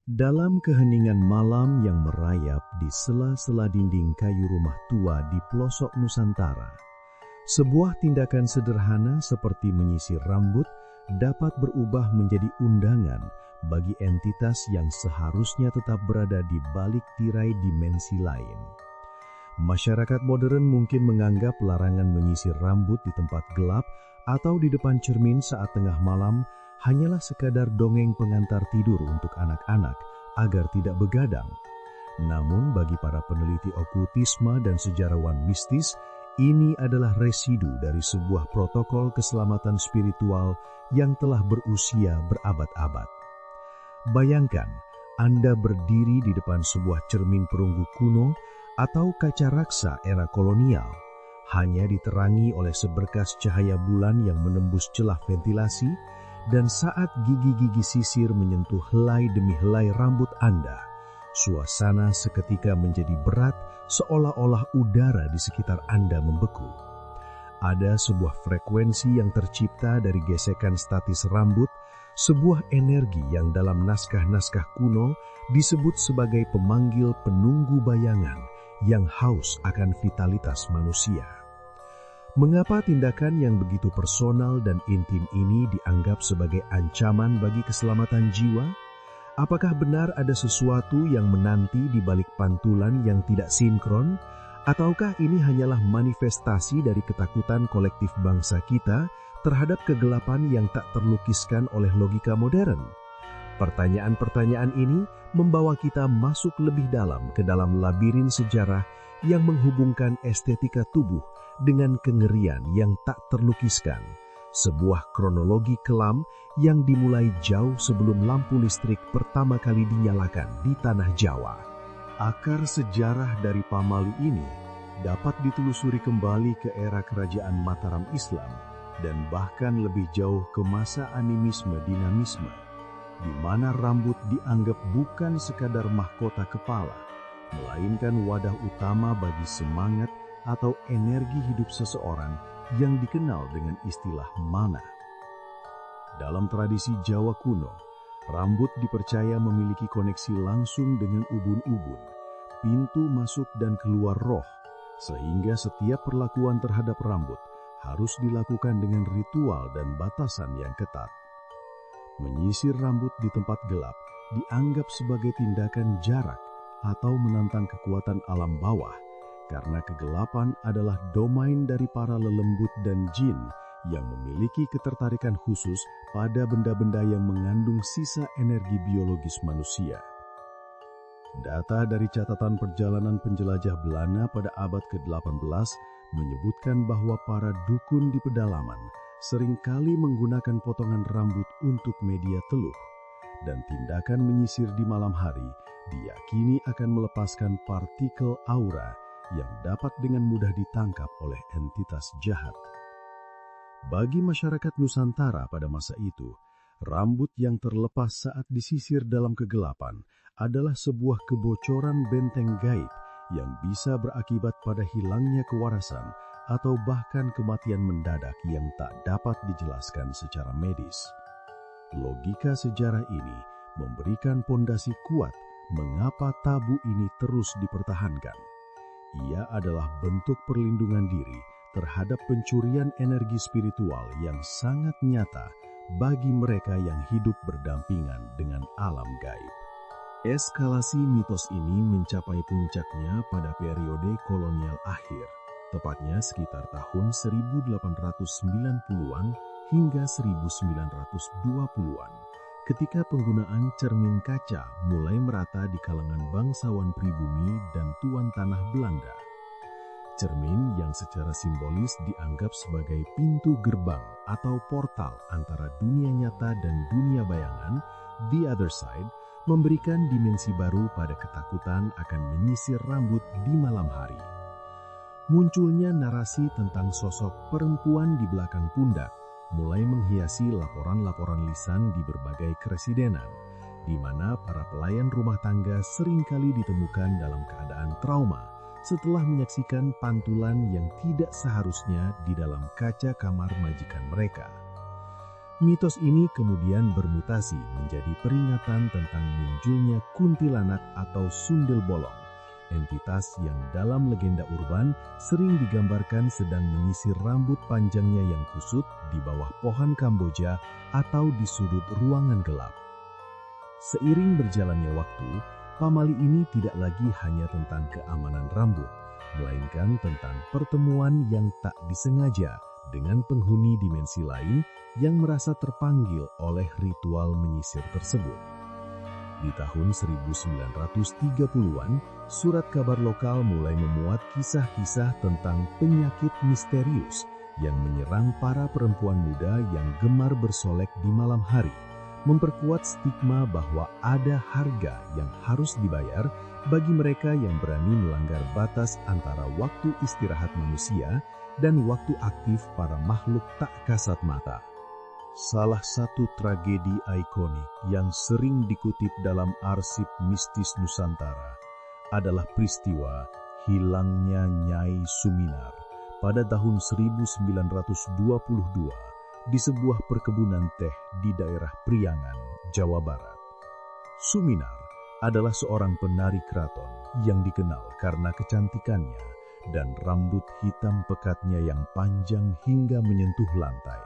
Dalam keheningan malam yang merayap di sela-sela dinding kayu rumah tua di pelosok Nusantara, sebuah tindakan sederhana seperti menyisir rambut dapat berubah menjadi undangan bagi entitas yang seharusnya tetap berada di balik tirai dimensi lain. Masyarakat modern mungkin menganggap larangan menyisir rambut di tempat gelap atau di depan cermin saat tengah malam hanyalah sekadar dongeng pengantar tidur untuk anak-anak agar tidak begadang. Namun bagi para peneliti okultisme dan sejarawan mistis, ini adalah residu dari sebuah protokol keselamatan spiritual yang telah berusia berabad-abad. Bayangkan, Anda berdiri di depan sebuah cermin perunggu kuno atau kaca raksa era kolonial, hanya diterangi oleh seberkas cahaya bulan yang menembus celah ventilasi, dan saat gigi-gigi sisir menyentuh helai demi helai rambut Anda, suasana seketika menjadi berat seolah-olah udara di sekitar Anda membeku. Ada sebuah frekuensi yang tercipta dari gesekan statis rambut, sebuah energi yang dalam naskah-naskah kuno disebut sebagai pemanggil penunggu bayangan yang haus akan vitalitas manusia. Mengapa tindakan yang begitu personal dan intim ini dianggap sebagai ancaman bagi keselamatan jiwa? Apakah benar ada sesuatu yang menanti di balik pantulan yang tidak sinkron? Ataukah ini hanyalah manifestasi dari ketakutan kolektif bangsa kita terhadap kegelapan yang tak terlukiskan oleh logika modern? Pertanyaan-pertanyaan ini membawa kita masuk lebih dalam ke dalam labirin sejarah yang menghubungkan estetika tubuh dengan kengerian yang tak terlukiskan, sebuah kronologi kelam yang dimulai jauh sebelum lampu listrik pertama kali dinyalakan di tanah Jawa. Akar sejarah dari pamali ini dapat ditelusuri kembali ke era kerajaan Mataram Islam dan bahkan lebih jauh ke masa animisme dinamisme, di mana rambut dianggap bukan sekadar mahkota kepala, melainkan wadah utama bagi semangat atau energi hidup seseorang yang dikenal dengan istilah mana. Dalam tradisi Jawa kuno, rambut dipercaya memiliki koneksi langsung dengan ubun-ubun, pintu masuk dan keluar roh, sehingga setiap perlakuan terhadap rambut harus dilakukan dengan ritual dan batasan yang ketat. Menyisir rambut di tempat gelap dianggap sebagai tindakan jarak atau menantang kekuatan alam bawah, karena kegelapan adalah domain dari para lelembut dan jin yang memiliki ketertarikan khusus pada benda-benda yang mengandung sisa energi biologis manusia. Data dari catatan perjalanan penjelajah Belanda pada abad ke-18 menyebutkan bahwa para dukun di pedalaman seringkali menggunakan potongan rambut untuk media teluh, dan tindakan menyisir di malam hari diyakini akan melepaskan partikel aura yang dapat dengan mudah ditangkap oleh entitas jahat. Bagi masyarakat Nusantara pada masa itu, rambut yang terlepas saat disisir dalam kegelapan adalah sebuah kebocoran benteng gaib yang bisa berakibat pada hilangnya kewarasan atau bahkan kematian mendadak yang tak dapat dijelaskan secara medis. Logika sejarah ini memberikan pondasi kuat mengapa tabu ini terus dipertahankan. Ia adalah bentuk perlindungan diri terhadap pencurian energi spiritual yang sangat nyata bagi mereka yang hidup berdampingan dengan alam gaib. Eskalasi mitos ini mencapai puncaknya pada periode kolonial akhir, tepatnya sekitar tahun 1890-an hingga 1920-an, ketika penggunaan cermin kaca mulai merata di kalangan bangsawan pribumi dan tuan tanah Belanda. Cermin yang secara simbolis dianggap sebagai pintu gerbang atau portal antara dunia nyata dan dunia bayangan, the other side, memberikan dimensi baru pada ketakutan akan menyisir rambut di malam hari. Munculnya narasi tentang sosok perempuan di belakang pundak mulai menghiasi laporan-laporan lisan di berbagai keresidenan, di mana para pelayan rumah tangga seringkali ditemukan dalam keadaan trauma setelah menyaksikan pantulan yang tidak seharusnya di dalam kaca kamar majikan mereka. Mitos ini kemudian bermutasi menjadi peringatan tentang munculnya kuntilanak atau sundel bolong, entitas yang dalam legenda urban sering digambarkan sedang menyisir rambut panjangnya yang kusut di bawah pohon Kamboja atau di sudut ruangan gelap. Seiring berjalannya waktu, pamali ini tidak lagi hanya tentang keamanan rambut, melainkan tentang pertemuan yang tak disengaja dengan penghuni dimensi lain yang merasa terpanggil oleh ritual menyisir tersebut. Di tahun 1930-an, surat kabar lokal mulai memuat kisah-kisah tentang penyakit misterius yang menyerang para perempuan muda yang gemar bersolek di malam hari, memperkuat stigma bahwa ada harga yang harus dibayar bagi mereka yang berani melanggar batas antara waktu istirahat manusia dan waktu aktif para makhluk tak kasat mata. Salah satu tragedi ikonik yang sering dikutip dalam arsip mistis Nusantara adalah peristiwa hilangnya Nyai Suminar pada tahun 1922 di sebuah perkebunan teh di daerah Priangan, Jawa Barat. Suminar adalah seorang penari keraton yang dikenal karena kecantikannya dan rambut hitam pekatnya yang panjang hingga menyentuh lantai.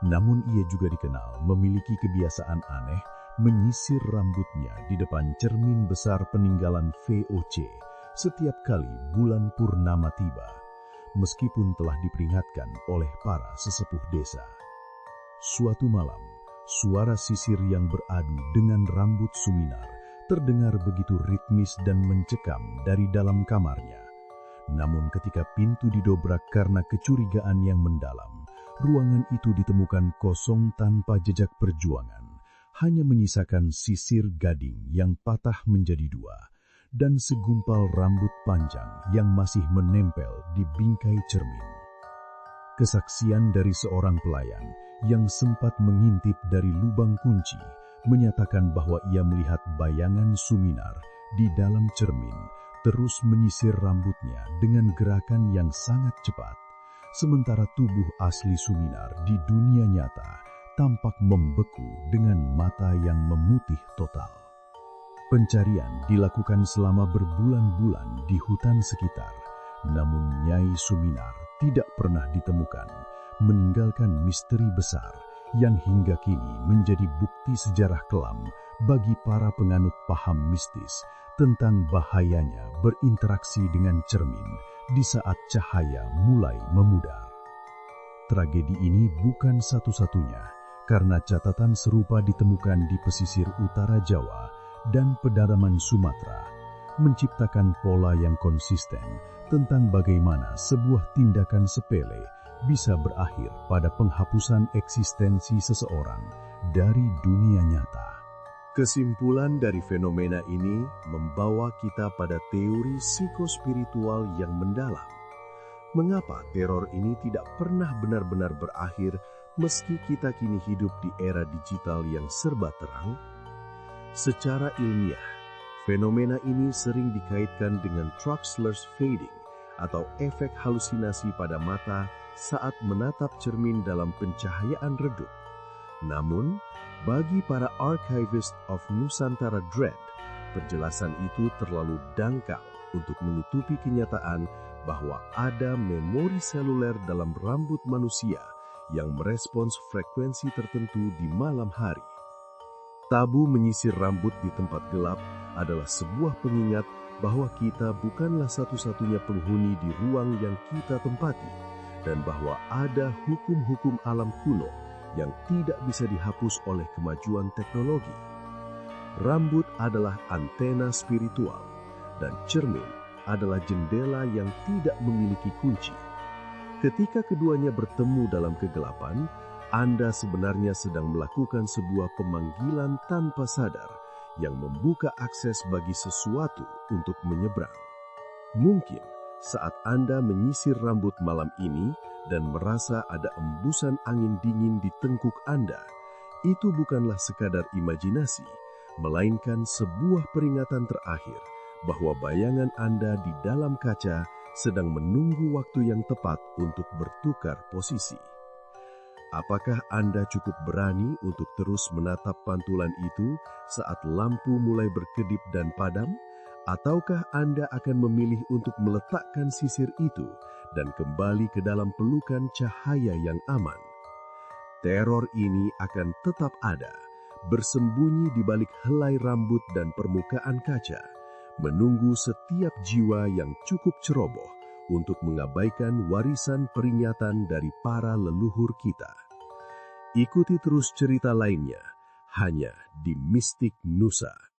Namun ia juga dikenal memiliki kebiasaan aneh menyisir rambutnya di depan cermin besar peninggalan VOC setiap kali bulan purnama tiba, meskipun telah diperingatkan oleh para sesepuh desa. Suatu malam, suara sisir yang beradu dengan rambut Suminar terdengar begitu ritmis dan mencekam dari dalam kamarnya. Namun ketika pintu didobrak karena kecurigaan yang mendalam, ruangan itu ditemukan kosong tanpa jejak perjuangan, hanya menyisakan sisir gading yang patah menjadi dua, dan segumpal rambut panjang yang masih menempel di bingkai cermin. Kesaksian dari seorang pelayan yang sempat mengintip dari lubang kunci menyatakan bahwa ia melihat bayangan Suminar di dalam cermin terus menyisir rambutnya dengan gerakan yang sangat cepat, sementara tubuh asli Suminar di dunia nyata tampak membeku dengan mata yang memutih total. Pencarian dilakukan selama berbulan-bulan di hutan sekitar, namun Nyai Suminar tidak pernah ditemukan, meninggalkan misteri besar yang hingga kini menjadi bukti sejarah kelam bagi para penganut paham mistis tentang bahayanya berinteraksi dengan cermin di saat cahaya mulai memudar. Tragedi ini bukan satu-satunya, karena catatan serupa ditemukan di pesisir utara Jawa dan pedalaman Sumatera, menciptakan pola yang konsisten tentang bagaimana sebuah tindakan sepele bisa berakhir pada penghapusan eksistensi seseorang dari dunia nyata. Kesimpulan dari fenomena ini membawa kita pada teori psikospiritual yang mendalam. Mengapa teror ini tidak pernah benar-benar berakhir meski kita kini hidup di era digital yang serba terang? Secara ilmiah, fenomena ini sering dikaitkan dengan Troxler's fading atau efek halusinasi pada mata saat menatap cermin dalam pencahayaan redup. Namun, bagi para archivist of Nusantara Dread, penjelasan itu terlalu dangkal untuk menutupi kenyataan bahwa ada memori seluler dalam rambut manusia yang merespons frekuensi tertentu di malam hari. Tabu menyisir rambut di tempat gelap adalah sebuah pengingat bahwa kita bukanlah satu-satunya penghuni di ruang yang kita tempati, dan bahwa ada hukum-hukum alam kuno yang tidak bisa dihapus oleh kemajuan teknologi. Rambut adalah antena spiritual, dan cermin adalah jendela yang tidak memiliki kunci. Ketika keduanya bertemu dalam kegelapan, Anda sebenarnya sedang melakukan sebuah pemanggilan tanpa sadar yang membuka akses bagi sesuatu untuk menyeberang. Mungkin saat Anda menyisir rambut malam ini dan merasa ada embusan angin dingin di tengkuk Anda, itu bukanlah sekadar imajinasi, melainkan sebuah peringatan terakhir bahwa bayangan Anda di dalam kaca sedang menunggu waktu yang tepat untuk bertukar posisi. Apakah Anda cukup berani untuk terus menatap pantulan itu saat lampu mulai berkedip dan padam? Ataukah Anda akan memilih untuk meletakkan sisir itu dan kembali ke dalam pelukan cahaya yang aman? Teror ini akan tetap ada, bersembunyi di balik helai rambut dan permukaan kaca, menunggu setiap jiwa yang cukup ceroboh untuk mengabaikan warisan peringatan dari para leluhur kita. Ikuti terus cerita lainnya, hanya di Mistik Nusa.